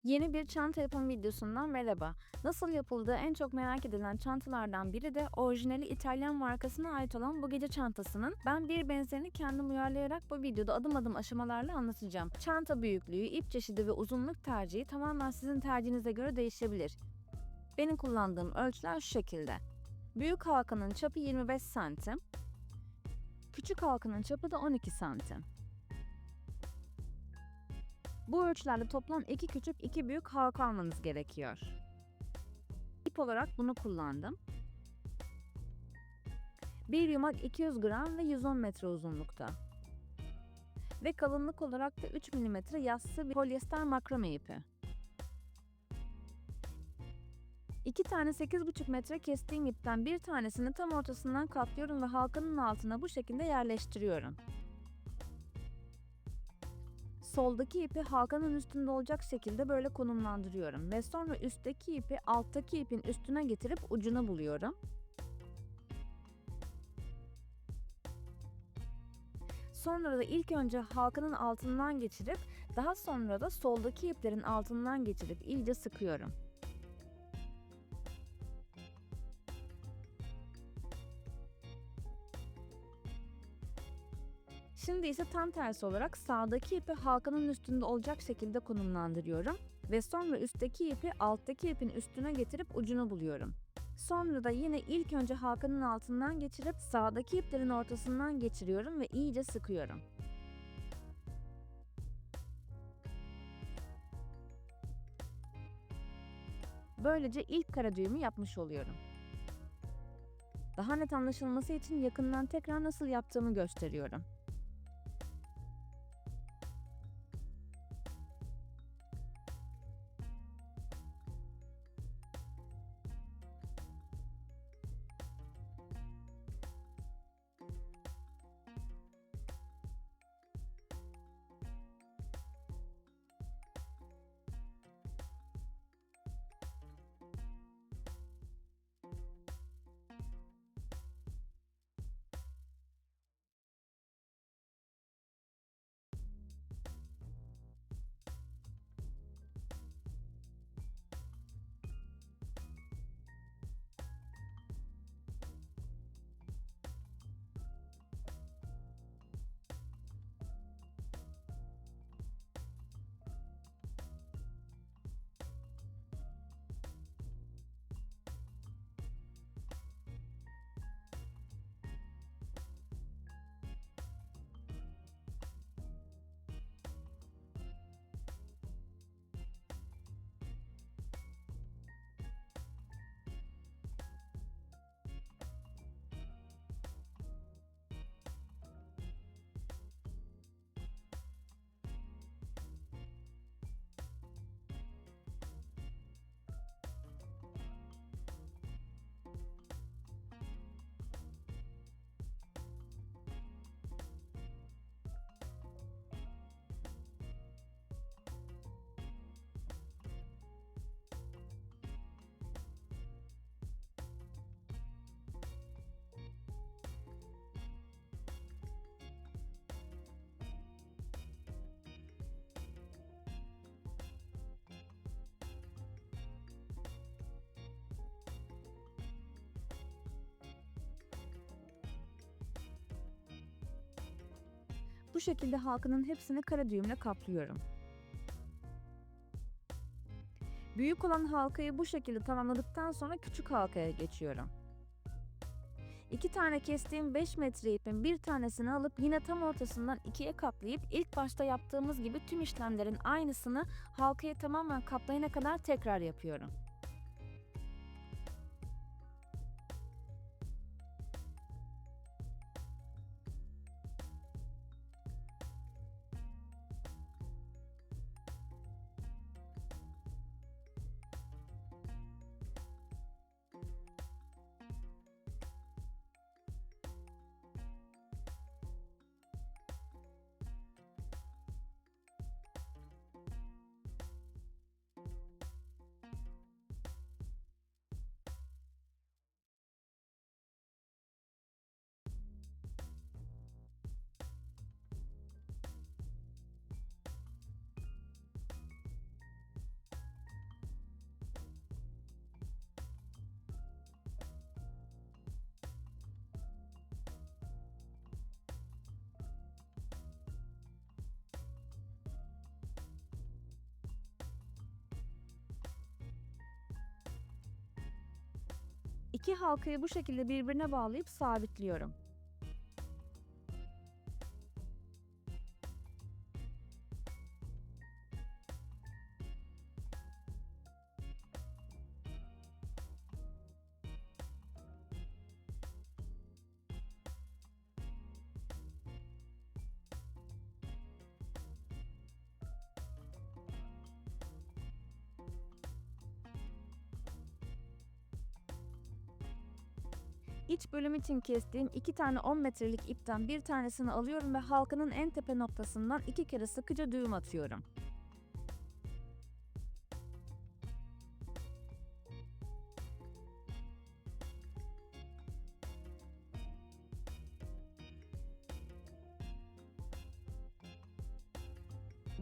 Yeni bir çanta yapım videosundan merhaba. Nasıl yapıldığı en çok merak edilen çantalardan biri de orijinali İtalyan markasına ait olan bu gece çantasının. Ben bir benzerini kendim uyarlayarak bu videoda adım adım aşamalarla anlatacağım. Çanta büyüklüğü, ip çeşidi ve uzunluk tercihi tamamen sizin tercihinize göre değişebilir. Benim kullandığım ölçüler şu şekilde. Büyük halkanın çapı 25 santim, küçük halkanın çapı da 12 santim. Bu ölçülerde toplam 2 küçük 2 büyük halka almanız gerekiyor. İp olarak bunu kullandım. Bir yumak 200 gram ve 110 metre uzunlukta. Ve kalınlık olarak da 3 milimetre yassı bir polyester makrame ipi. 2 tane 8,5 metre kestiğim ipten bir tanesini tam ortasından katlıyorum ve halkanın altına bu şekilde yerleştiriyorum. Soldaki ipi halkanın üstünde olacak şekilde böyle konumlandırıyorum ve sonra üstteki ipi alttaki ipin üstüne getirip ucuna buluyorum. Sonra da ilk önce halkanın altından geçirip daha sonra da soldaki iplerin altından geçirip iyice sıkıyorum. Şimdi ise tam tersi olarak sağdaki ipi halkanın üstünde olacak şekilde konumlandırıyorum ve sonra üstteki ipi alttaki ipin üstüne getirip ucunu buluyorum. Sonra da yine ilk önce halkanın altından geçirip sağdaki iplerin ortasından geçiriyorum ve iyice sıkıyorum. Böylece ilk kara düğümü yapmış oluyorum. Daha net anlaşılması için yakından tekrar nasıl yaptığımı gösteriyorum. Bu şekilde halkanın hepsini kara düğümle kaplıyorum. Büyük olan halkayı bu şekilde tamamladıktan sonra küçük halkaya geçiyorum. 2 tane kestiğim 5 metre ipin bir tanesini alıp yine tam ortasından ikiye katlayıp ilk başta yaptığımız gibi tüm işlemlerin aynısını halkayı tamamen kaplayana kadar tekrar yapıyorum. İki halkayı bu şekilde birbirine bağlayıp sabitliyorum. İç bölüm için kestiğim 2 tane 10 metrelik ipten bir tanesini alıyorum ve halkanın en tepe noktasından 2 kere sıkıca düğüm atıyorum.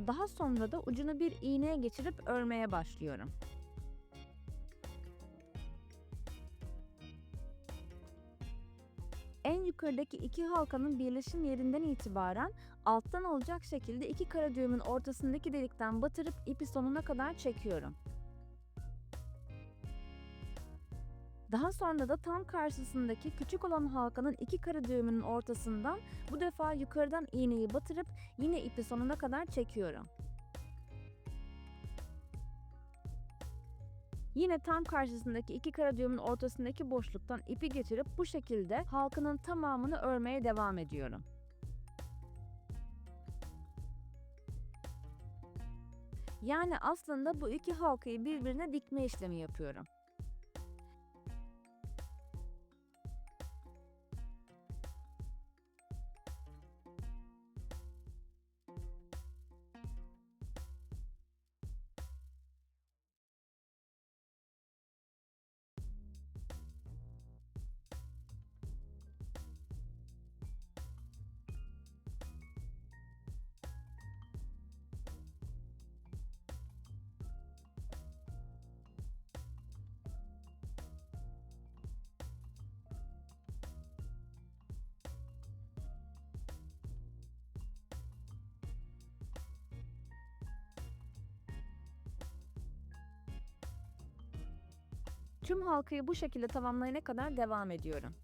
Daha sonra da ucunu bir iğneye geçirip örmeye başlıyorum. En yukarıdaki iki halkanın birleşim yerinden itibaren alttan olacak şekilde iki kara düğümün ortasındaki delikten batırıp ipi sonuna kadar çekiyorum. Daha sonra da tam karşısındaki küçük olan halkanın iki kara düğümünün ortasından bu defa yukarıdan iğneyi batırıp yine ipi sonuna kadar çekiyorum. Yine tam karşısındaki iki kara düğümün ortasındaki boşluktan ipi geçirip bu şekilde halkanın tamamını örmeye devam ediyorum. Yani aslında bu iki halkayı birbirine dikme işlemi yapıyorum. Tüm halkayı bu şekilde tamamlayana kadar devam ediyorum.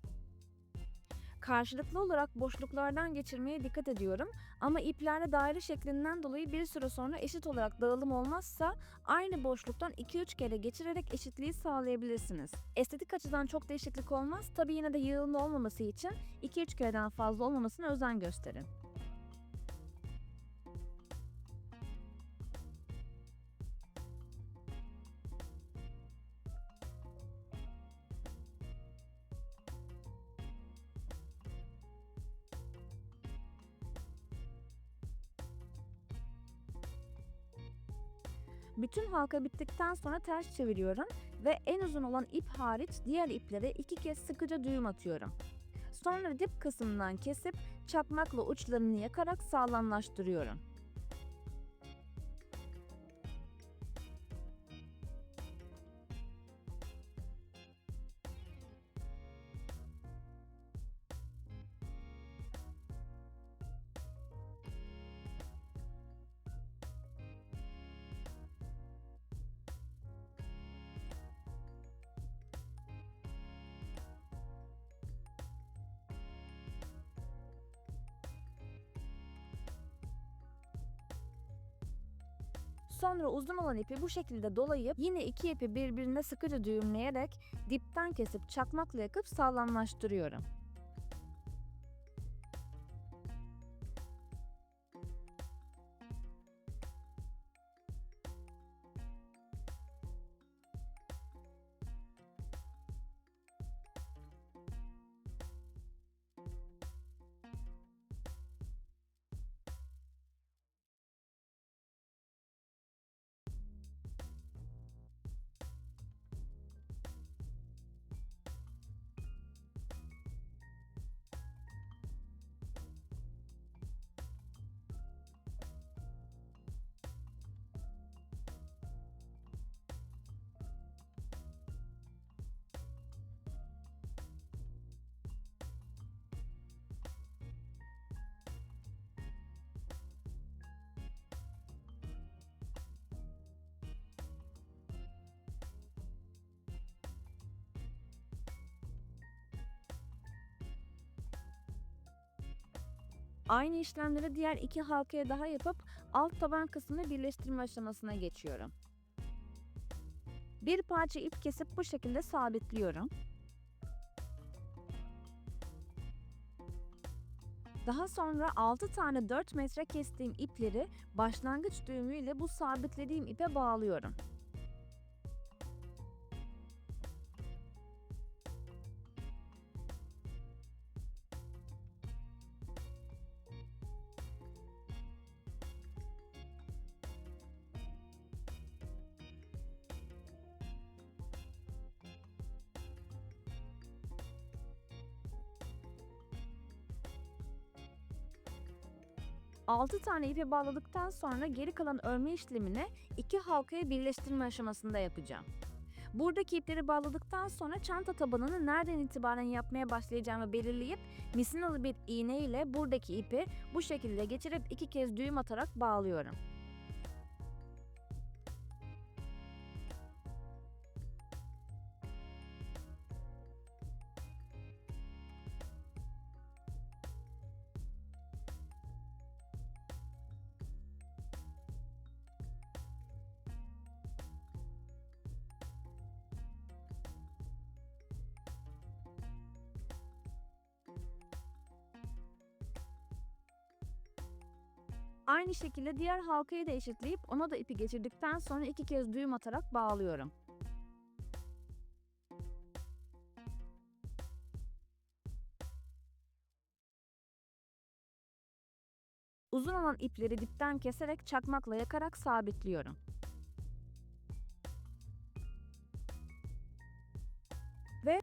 Karşılıklı olarak boşluklardan geçirmeye dikkat ediyorum ama iplerde daire şeklinden dolayı bir süre sonra eşit olarak dağılım olmazsa aynı boşluktan 2-3 kere geçirerek eşitliği sağlayabilirsiniz. Estetik açıdan çok değişiklik olmaz, tabi yine de yığılma olmaması için 2-3 kereden fazla olmamasına özen gösterin. Bütün halka bittikten sonra ters çeviriyorum ve en uzun olan ip hariç diğer iplere 2 kez sıkıca düğüm atıyorum. Sonra dip kısmından kesip çakmakla uçlarını yakarak sağlamlaştırıyorum. Sonra uzun olan ipi bu şekilde dolayıp yine iki ipi birbirine sıkıca düğümleyerek dipten kesip çakmakla yakıp sağlamlaştırıyorum. Aynı işlemleri diğer 2 halkaya daha yapıp alt taban kısmını birleştirme aşamasına geçiyorum. Bir parça ip kesip bu şekilde sabitliyorum. Daha sonra 6 tane 4 metre kestiğim ipleri başlangıç düğümüyle bu sabitlediğim ipe bağlıyorum. Altı tane ipi bağladıktan sonra geri kalan örme işlemini 2 halkaya birleştirme aşamasında yapacağım. Buradaki ipleri bağladıktan sonra çanta tabanını nereden itibaren yapmaya başlayacağımı belirleyip misinalı bir iğne ile buradaki ipi bu şekilde geçirip 2 kez düğüm atarak bağlıyorum. Aynı şekilde diğer halkayı da eşitleyip ona da ipi geçirdikten sonra 2 kez düğüm atarak bağlıyorum. Uzun olan ipleri dipten keserek çakmakla yakarak sabitliyorum. Ve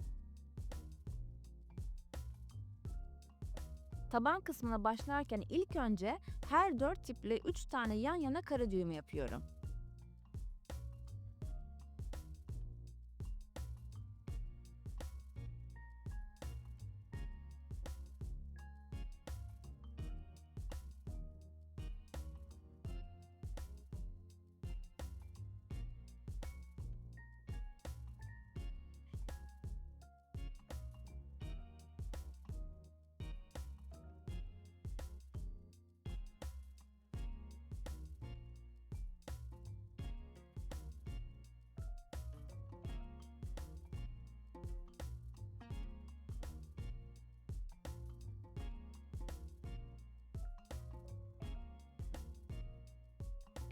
taban kısmına başlarken ilk önce her 4 iple 3 tane yan yana kara düğüm yapıyorum.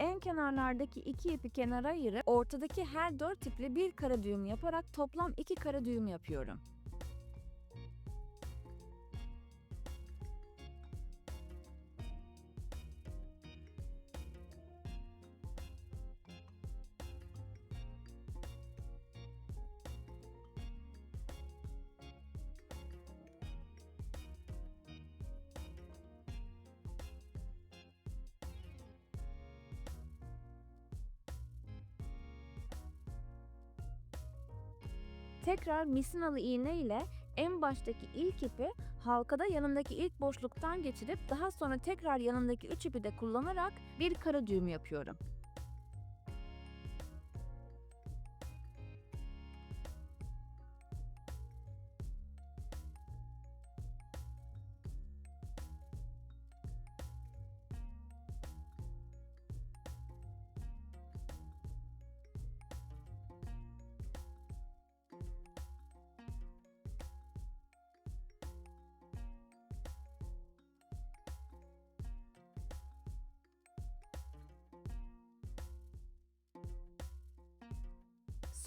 En kenarlardaki 2 ipi kenara ayırıp ortadaki her 4 iple bir kara düğüm yaparak toplam 2 kara düğüm yapıyorum. Tekrar misinalı iğne ile en baştaki ilk ipi halkada yanındaki ilk boşluktan geçirip daha sonra tekrar yanındaki 3 ipi de kullanarak bir kara düğüm yapıyorum.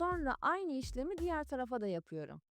Sonra aynı işlemi diğer tarafa da yapıyorum.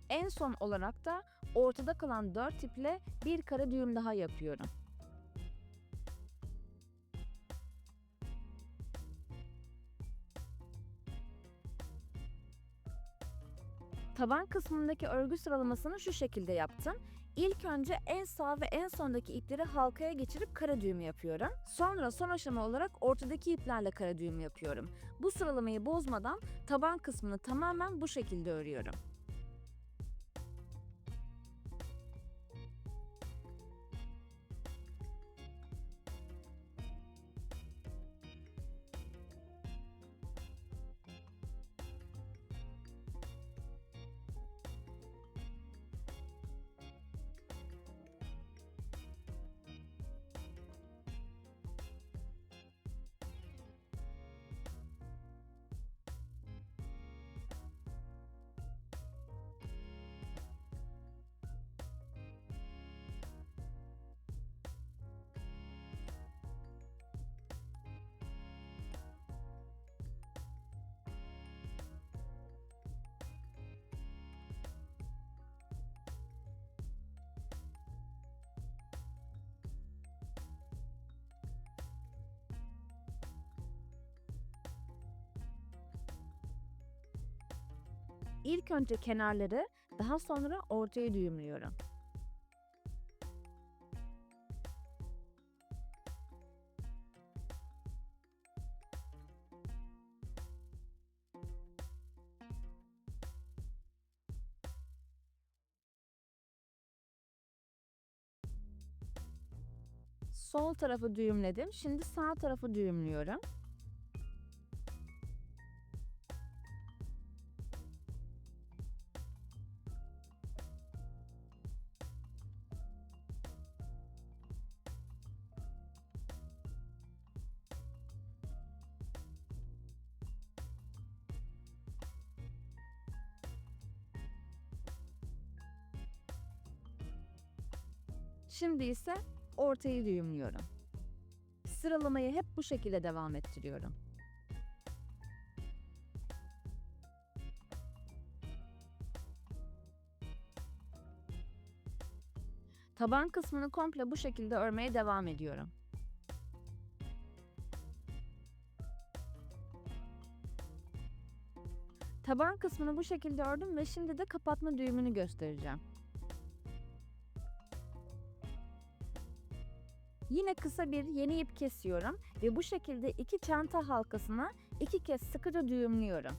En son olarak da ortada kalan 4 iple bir kara düğüm daha yapıyorum. Taban kısmındaki örgü sıralamasını şu şekilde yaptım. İlk önce en sağ ve en sondaki ipleri halkaya geçirip kara düğüm yapıyorum. Sonra son aşama olarak ortadaki iplerle kara düğüm yapıyorum. Bu sıralamayı bozmadan taban kısmını tamamen bu şekilde örüyorum. İlk önce kenarları, daha sonra ortaya düğümlüyorum. Sol tarafı düğümledim. Şimdi sağ tarafı düğümlüyorum. Şimdi ise ortayı düğümlüyorum. Sıralamayı hep bu şekilde devam ettiriyorum. Taban kısmını komple bu şekilde örmeye devam ediyorum. Taban kısmını bu şekilde ördüm ve şimdi de kapatma düğümünü göstereceğim. Yine kısa bir yeni ip kesiyorum ve bu şekilde iki çanta halkasına iki kez sıkıca düğümlüyorum.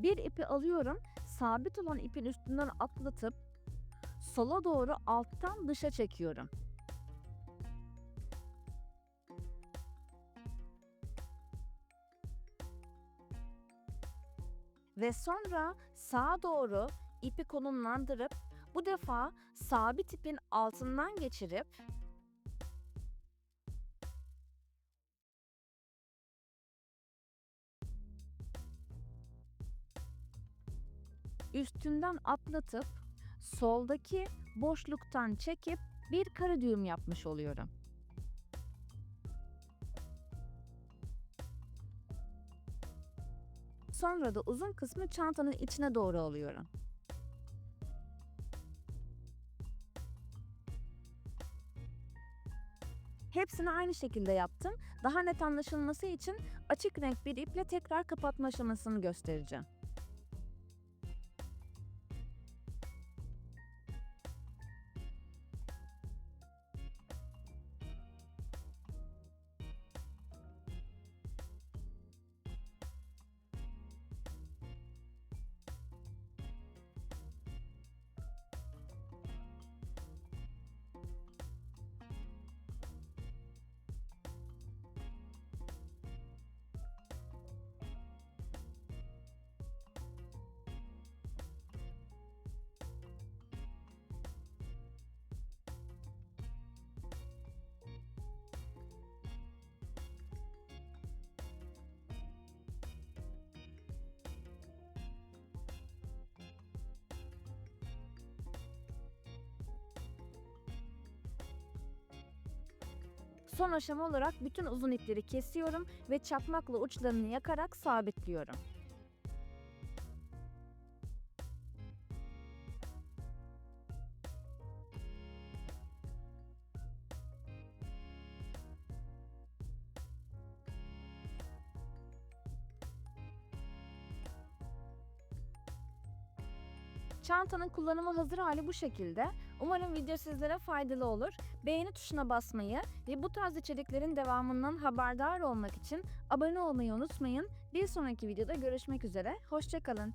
Bir ipi alıyorum, sabit olan ipin üstünden atlatıp sola doğru alttan dışa çekiyorum. Ve sonra sağa doğru ipi konumlandırıp bu defa sabit ipin altından geçirip üstünden atlatıp soldaki boşluktan çekip bir kara düğüm yapmış oluyorum. Sonra da uzun kısmı çantanın içine doğru alıyorum. Hepsini aynı şekilde yaptım. Daha net anlaşılması için açık renk bir iple tekrar kapatma aşamasını göstereceğim. Son aşama olarak bütün uzun ipleri kesiyorum ve çakmakla uçlarını yakarak sabitliyorum. Çantanın kullanıma hazır hali bu şekilde. Umarım video sizlere faydalı olur. Beğeni tuşuna basmayı ve bu tarz içeriklerin devamından haberdar olmak için abone olmayı unutmayın. Bir sonraki videoda görüşmek üzere. Hoşça kalın.